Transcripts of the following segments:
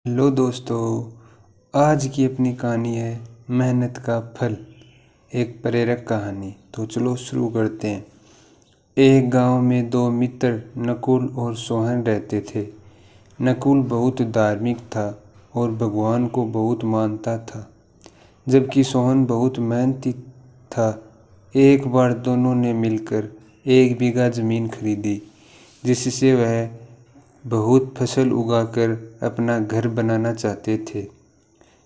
Hello दोस्तों, आज की अपनी कहानी है मेहनत का फल, एक प्रेरक कहानी। तो चलो शुरू करते हैं। एक गांव में दो मित्र नकुल और सोहन रहते थे। नकुल बहुत धार्मिक था और भगवान को बहुत मानता था, जबकि सोहन बहुत मेहनती था। एक बार दोनों ने मिलकर 1 बीघा ज़मीन खरीदी, जिससे वह बहुत फसल उगाकर अपना घर बनाना चाहते थे।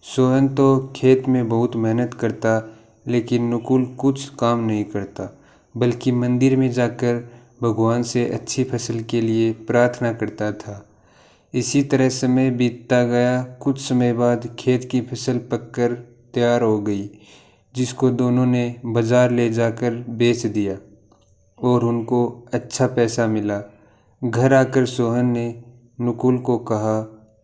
सोहन तो खेत में बहुत मेहनत करता, लेकिन नकुल कुछ काम नहीं करता, बल्कि मंदिर में जाकर भगवान से अच्छी फसल के लिए प्रार्थना करता था। इसी तरह समय बीतता गया। कुछ समय बाद खेत की फसल पककर तैयार हो गई, जिसको दोनों ने बाजार ले जाकर बेच दिया और उनको अच्छा पैसा मिला। घर आकर सोहन ने नकुल को कहा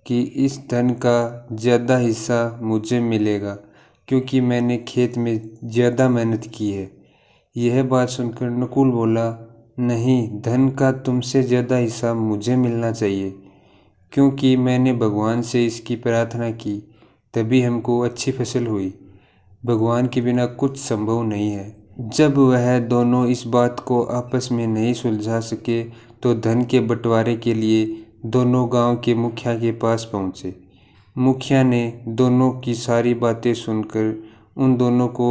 कि इस धन का ज़्यादा हिस्सा मुझे मिलेगा, क्योंकि मैंने खेत में ज़्यादा मेहनत की है। यह बात सुनकर नकुल बोला, नहीं, धन का तुमसे ज़्यादा हिस्सा मुझे मिलना चाहिए, क्योंकि मैंने भगवान से इसकी प्रार्थना की, तभी हमको अच्छी फसल हुई। भगवान के बिना कुछ संभव नहीं है। जब वह दोनों इस बात को आपस में नहीं सुलझा सके, तो धन के बंटवारे के लिए दोनों गांव के मुखिया के पास पहुंचे। मुखिया ने दोनों की सारी बातें सुनकर उन दोनों को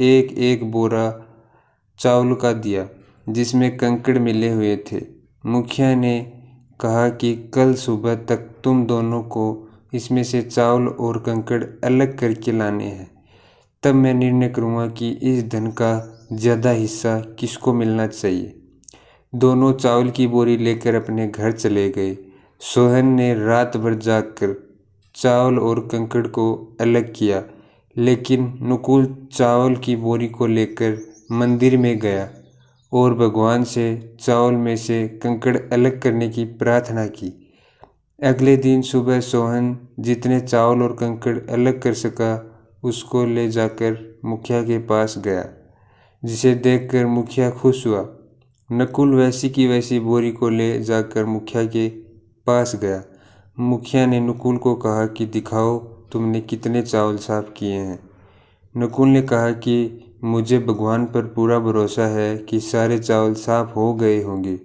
एक एक बोरा चावल का दिया, जिसमें कंकड़ मिले हुए थे। मुखिया ने कहा कि कल सुबह तक तुम दोनों को इसमें से चावल और कंकड़ अलग करके लाने हैं, तब मैं निर्णय करूँगा कि इस धन का ज़्यादा हिस्सा किसको मिलना चाहिए। दोनों चावल की बोरी लेकर अपने घर चले गए। सोहन ने रात भर जागकर चावल और कंकड़ को अलग किया, लेकिन नकुल चावल की बोरी को लेकर मंदिर में गया और भगवान से चावल में से कंकड़ अलग करने की प्रार्थना की। अगले दिन सुबह सोहन जितने चावल और कंकड़ अलग कर सका, उसको ले जाकर मुखिया के पास गया, जिसे देखकर मुखिया खुश हुआ। नकुल वैसी की वैसी बोरी को ले जाकर मुखिया के पास गया। मुखिया ने नकुल को कहा कि दिखाओ तुमने कितने चावल साफ किए हैं। नकुल ने कहा कि मुझे भगवान पर पूरा भरोसा है कि सारे चावल साफ हो गए होंगे।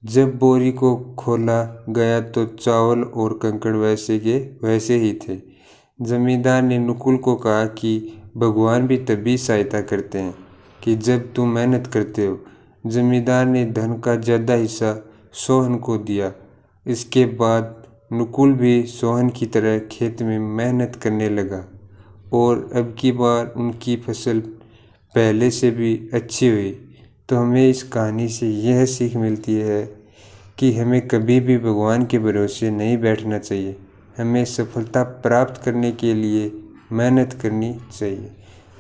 जब बोरी को खोला गया तो चावल और कंकड़ वैसे के वैसे ही थे। जमींदार ने नकुल को कहा कि भगवान भी तभी सहायता करते हैं कि जब तुम मेहनत करते हो। जमींदार ने धन का ज़्यादा हिस्सा सोहन को दिया। इसके बाद नकुल भी सोहन की तरह खेत में मेहनत करने लगा और अब की बार उनकी फसल पहले से भी अच्छी हुई। तो हमें इस कहानी से यह सीख मिलती है कि हमें कभी भी भगवान के भरोसे नहीं बैठना चाहिए। हमें सफलता प्राप्त करने के लिए मेहनत करनी चाहिए।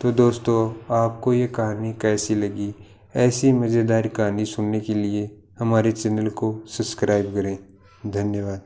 तो दोस्तों, आपको ये कहानी कैसी लगी? ऐसी मज़ेदार कहानी सुनने के लिए हमारे चैनल को सब्सक्राइब करें। धन्यवाद।